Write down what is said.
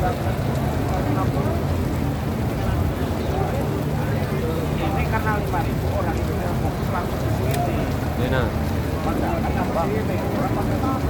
Ini karena 5.000 orang itu yang fokus langsung ke sini. Ini. Padahal kan nambah ini orang pada bang.